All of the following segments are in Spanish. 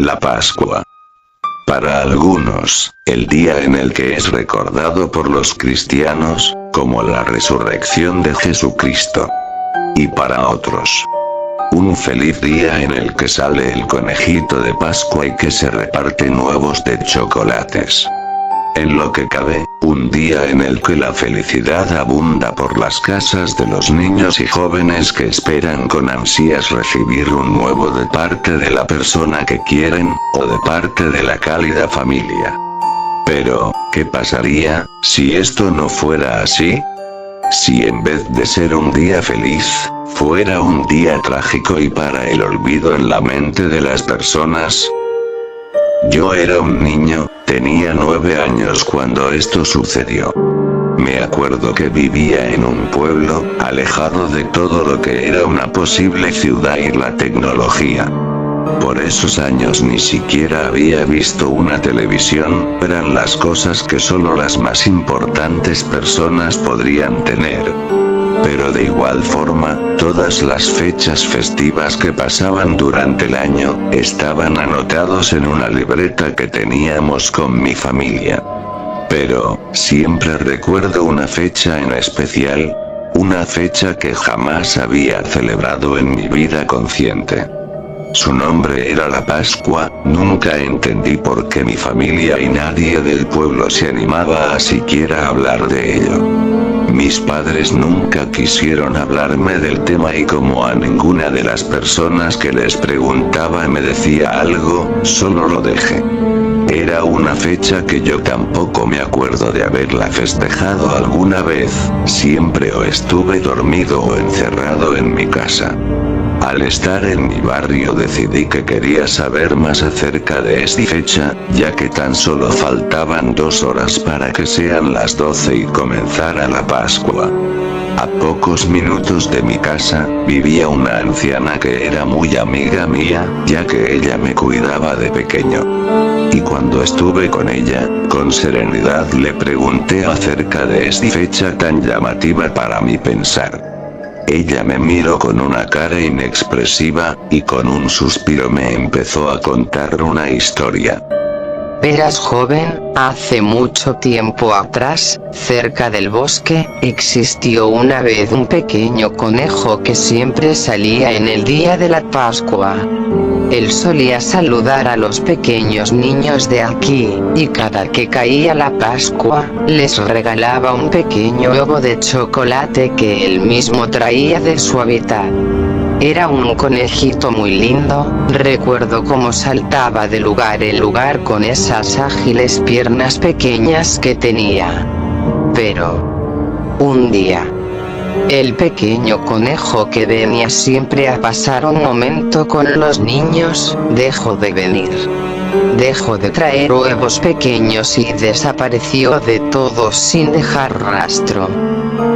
La Pascua. Para algunos, el día en el que es recordado por los cristianos, como la resurrección de Jesucristo. Y para otros, un feliz día en el que sale el conejito de Pascua y que se reparten huevos de chocolates. En lo que cabe, un día en el que la felicidad abunda por las casas de los niños y jóvenes que esperan con ansias recibir un huevo de parte de la persona que quieren, o de parte de la cálida familia. Pero, ¿qué pasaría, si esto no fuera así? Si en vez de ser un día feliz, fuera un día trágico y para el olvido en la mente de las personas. Yo era un niño, tenía 9 años cuando esto sucedió. Me acuerdo que vivía en un pueblo, alejado de todo lo que era una posible ciudad y la tecnología. Por esos años ni siquiera había visto una televisión, eran las cosas que solo las más importantes personas podrían tener. Pero de igual forma, todas las fechas festivas que pasaban durante el año, estaban anotados en una libreta que teníamos con mi familia. Pero, siempre recuerdo una fecha en especial, una fecha que jamás había celebrado en mi vida consciente. Su nombre era la Pascua, nunca entendí por qué mi familia y nadie del pueblo se animaba a siquiera hablar de ello. Mis padres nunca quisieron hablarme del tema y como a ninguna de las personas que les preguntaba me decía algo, solo lo dejé. Era una fecha que yo tampoco me acuerdo de haberla festejado alguna vez, siempre o estuve dormido o encerrado en mi casa. Al estar en mi barrio decidí que quería saber más acerca de esta fecha, ya que tan solo faltaban 2 horas para que sean las 12 y comenzara la Pascua. A pocos minutos de mi casa, vivía una anciana que era muy amiga mía, ya que ella me cuidaba de pequeño. Y cuando estuve con ella, con serenidad le pregunté acerca de esta fecha tan llamativa para mi pensar. Ella me miró con una cara inexpresiva, y con un suspiro me empezó a contar una historia. Verás, joven, hace mucho tiempo atrás, cerca del bosque, existió una vez un pequeño conejo que siempre salía en el día de la Pascua. Él solía saludar a los pequeños niños de aquí, y cada que caía la Pascua, les regalaba un pequeño huevo de chocolate que él mismo traía de su hábitat. Era un conejito muy lindo, recuerdo cómo saltaba de lugar en lugar con esas ágiles piernas pequeñas que tenía. Pero, un día, el pequeño conejo que venía siempre a pasar un momento con los niños, dejó de venir. Dejó de traer huevos pequeños y desapareció de todos sin dejar rastro.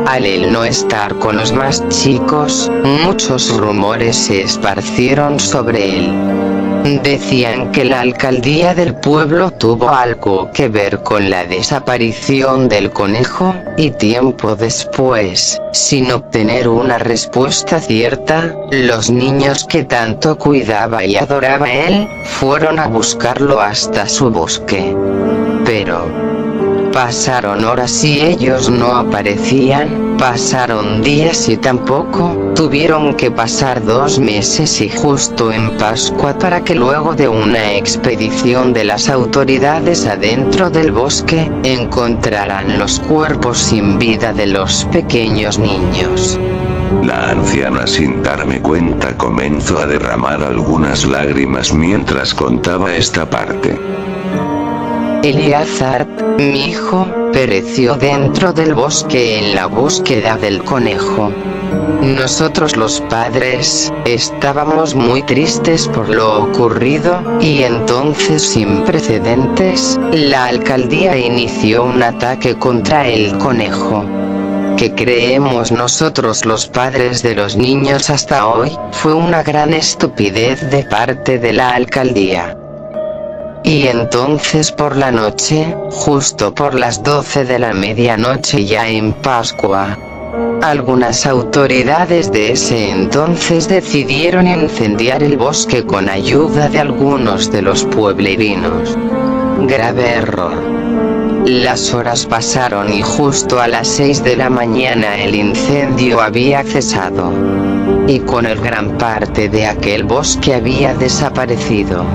Al él no estar con los más chicos, muchos rumores se esparcieron sobre él. Decían que la alcaldía del pueblo tuvo algo que ver con la desaparición del conejo, y tiempo después, sin obtener una respuesta cierta, los niños que tanto cuidaba y adoraba él, fueron a buscarlo hasta su bosque. Pero pasaron horas y ellos no aparecían, pasaron días y tampoco, tuvieron que pasar 2 meses y justo en Pascua para que luego de una expedición de las autoridades adentro del bosque, encontraran los cuerpos sin vida de los pequeños niños. La anciana sin darme cuenta comenzó a derramar algunas lágrimas mientras contaba esta parte. Eleazar, mi hijo, pereció dentro del bosque en la búsqueda del conejo. Nosotros los padres, estábamos muy tristes por lo ocurrido, y entonces sin precedentes, la alcaldía inició un ataque contra el conejo. Que creemos nosotros los padres de los niños hasta hoy, fue una gran estupidez de parte de la alcaldía. Y entonces por la noche, justo por las 12 de la medianoche ya en Pascua, Algunas autoridades de ese entonces decidieron incendiar el bosque con ayuda de algunos de los pueblerinos. Grave error. Las horas pasaron y justo a las 6 de la mañana el incendio había cesado. Y con él gran parte de aquel bosque había desaparecido.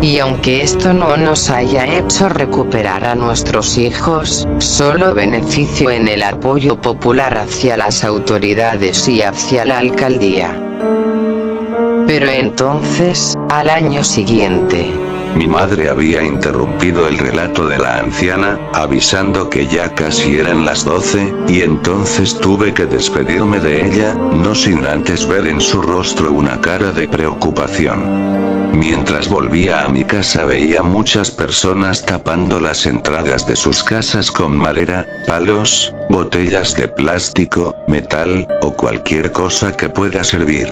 Y aunque esto no nos haya hecho recuperar a nuestros hijos, solo beneficio en el apoyo popular hacia las autoridades y hacia la alcaldía. Pero entonces, al año siguiente, mi madre había interrumpido el relato de la anciana, avisando que ya casi eran las 12, y entonces tuve que despedirme de ella, no sin antes ver en su rostro una cara de preocupación. Mientras volvía a mi casa veía muchas personas tapando las entradas de sus casas con madera, palos, botellas de plástico, metal, o cualquier cosa que pueda servir.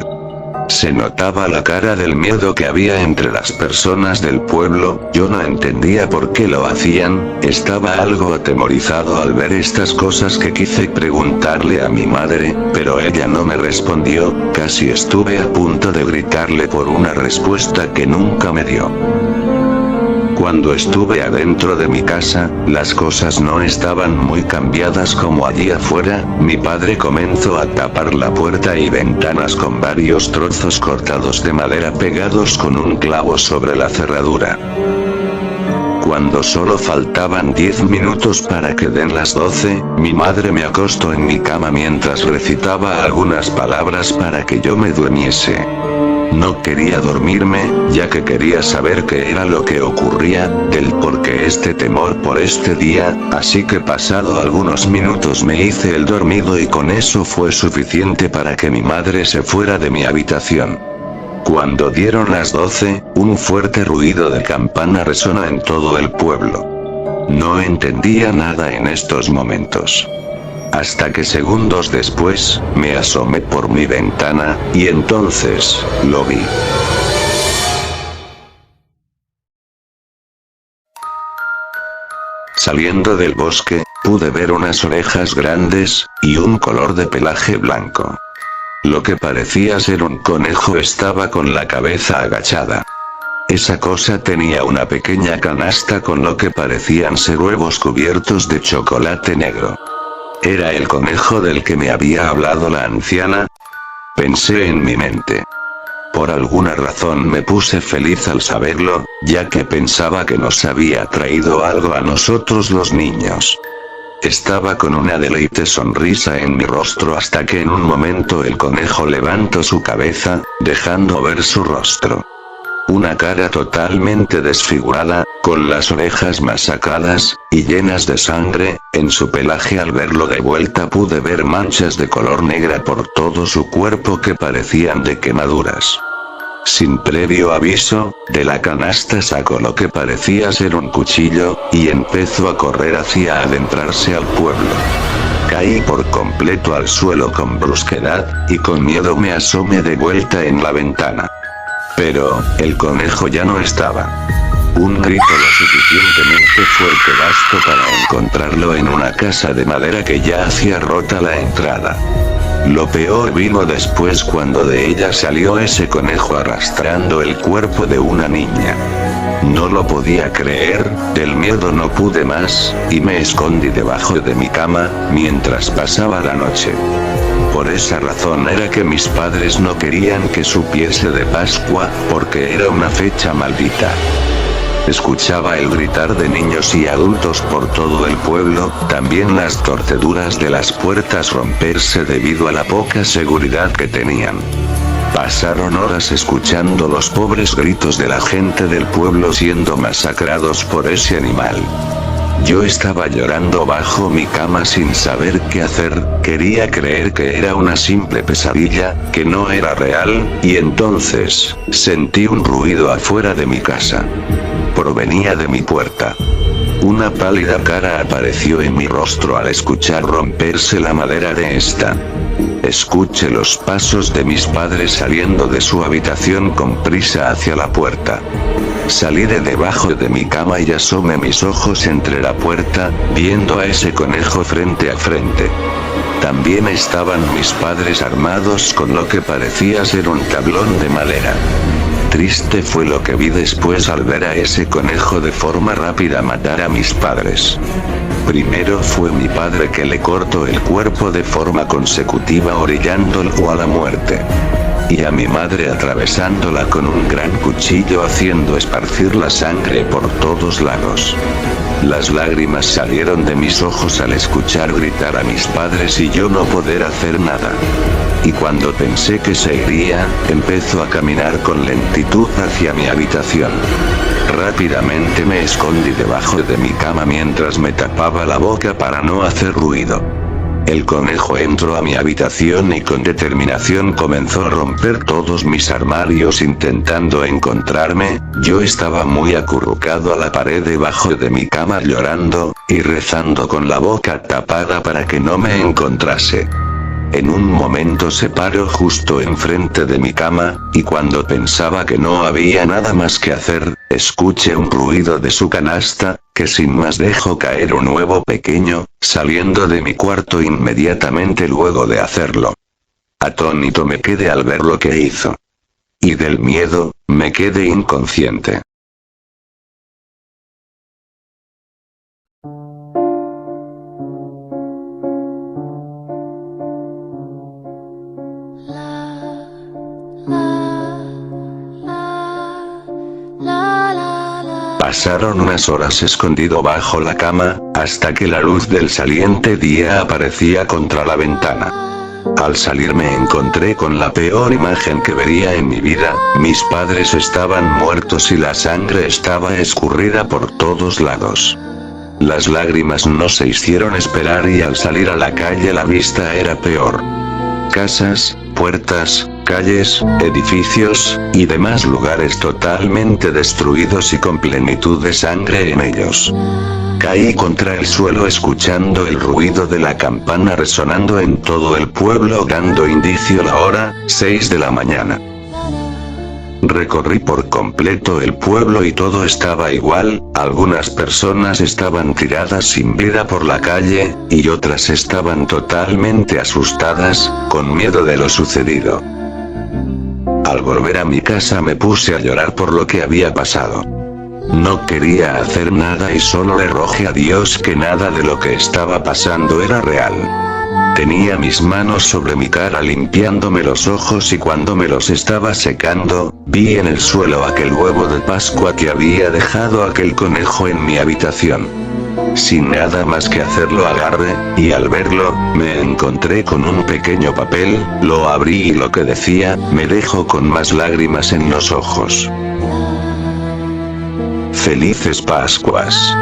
Se notaba la cara del miedo que había entre las personas del pueblo. Yo no entendía por qué lo hacían, estaba algo atemorizado al ver estas cosas que quise preguntarle a mi madre, pero ella no me respondió, casi estuve a punto de gritarle por una respuesta que nunca me dio. Cuando estuve adentro de mi casa, las cosas no estaban muy cambiadas como allí afuera. Mi padre comenzó a tapar la puerta y ventanas con varios trozos cortados de madera pegados con un clavo sobre la cerradura. Cuando solo faltaban 10 minutos para que den las 12, mi madre me acostó en mi cama mientras recitaba algunas palabras para que yo me durmiese. No quería dormirme, ya que quería saber qué era lo que ocurría, del por qué este temor por este día, así que pasado algunos minutos me hice el dormido y con eso fue suficiente para que mi madre se fuera de mi habitación. Cuando dieron las 12, un fuerte ruido de campana resonó en todo el pueblo. No entendía nada en estos momentos. Hasta que segundos después, me asomé por mi ventana, y entonces, lo vi. Saliendo del bosque, pude ver unas orejas grandes, y un color de pelaje blanco. Lo que parecía ser un conejo estaba con la cabeza agachada. Esa cosa tenía una pequeña canasta con lo que parecían ser huevos cubiertos de chocolate negro. ¿Era el conejo del que me había hablado la anciana? Pensé en mi mente. Por alguna razón me puse feliz al saberlo, ya que pensaba que nos había traído algo a nosotros los niños. Estaba con una deleite sonrisa en mi rostro hasta que en un momento el conejo levantó su cabeza, dejando ver su rostro. Una cara totalmente desfigurada, con las orejas masacadas, y llenas de sangre. En su pelaje al verlo de vuelta pude ver manchas de color negra por todo su cuerpo que parecían de quemaduras. Sin previo aviso, de la canasta sacó lo que parecía ser un cuchillo, y empezó a correr hacia adentrarse al pueblo. Caí por completo al suelo con brusquedad, y con miedo me asomé de vuelta en la ventana. Pero, el conejo ya no estaba. Un grito lo suficientemente fuerte bastó para encontrarlo en una casa de madera que ya hacía rota la entrada. Lo peor vino después cuando de ella salió ese conejo arrastrando el cuerpo de una niña. No lo podía creer, del miedo no pude más, y me escondí debajo de mi cama, mientras pasaba la noche. Por esa razón era que mis padres no querían que supiese de Pascua, porque era una fecha maldita. Escuchaba el gritar de niños y adultos por todo el pueblo, también las torceduras de las puertas romperse debido a la poca seguridad que tenían. Pasaron horas escuchando los pobres gritos de la gente del pueblo siendo masacrados por ese animal. Yo estaba llorando bajo mi cama sin saber qué hacer, quería creer que era una simple pesadilla, que no era real, y entonces, sentí un ruido afuera de mi casa. Provenía de mi puerta. Una pálida cara apareció en mi rostro al escuchar romperse la madera de esta. Escuché los pasos de mis padres saliendo de su habitación con prisa hacia la puerta. Salí de debajo de mi cama y asomé mis ojos entre la puerta, viendo a ese conejo frente a frente. También estaban mis padres armados con lo que parecía ser un tablón de madera. Triste fue lo que vi después al ver a ese conejo de forma rápida matar a mis padres. Primero fue mi padre que le cortó el cuerpo de forma consecutiva orillándolo a la muerte. Y a mi madre atravesándola con un gran cuchillo haciendo esparcir la sangre por todos lados. Las lágrimas salieron de mis ojos al escuchar gritar a mis padres y yo no poder hacer nada. Y cuando pensé que se iría, empezó a caminar con lentitud hacia mi habitación. Rápidamente me escondí debajo de mi cama mientras me tapaba la boca para no hacer ruido. El conejo entró a mi habitación y con determinación comenzó a romper todos mis armarios intentando encontrarme. Yo estaba muy acurrucado a la pared debajo de mi cama llorando, y rezando con la boca tapada para que no me encontrase. En un momento se paró justo enfrente de mi cama, y cuando pensaba que no había nada más que hacer, escuché un ruido de su canasta, que sin más dejó caer un huevo pequeño, saliendo de mi cuarto inmediatamente luego de hacerlo. Atónito me quedé al ver lo que hizo. Y del miedo, me quedé inconsciente. Pasaron unas horas escondido bajo la cama, hasta que la luz del saliente día aparecía contra la ventana. Al salir me encontré con la peor imagen que vería en mi vida. Mis padres estaban muertos y la sangre estaba escurrida por todos lados. Las lágrimas no se hicieron esperar y al salir a la calle la vista era peor. Casas, puertas, calles, edificios, y demás lugares totalmente destruidos y con plenitud de sangre en ellos. Caí contra el suelo escuchando el ruido de la campana resonando en todo el pueblo dando indicio la hora, 6 de la mañana. Recorrí por completo el pueblo y todo estaba igual, algunas personas estaban tiradas sin vida por la calle, y otras estaban totalmente asustadas, con miedo de lo sucedido. Al volver a mi casa me puse a llorar por lo que había pasado. No quería hacer nada y solo le rogué a Dios que nada de lo que estaba pasando era real. Tenía mis manos sobre mi cara limpiándome los ojos y cuando me los estaba secando, vi en el suelo aquel huevo de Pascua que había dejado aquel conejo en mi habitación. Sin nada más que hacer lo agarré, y al verlo, me encontré con un pequeño papel, lo abrí y lo que decía, me dejó con más lágrimas en los ojos. Felices Pascuas.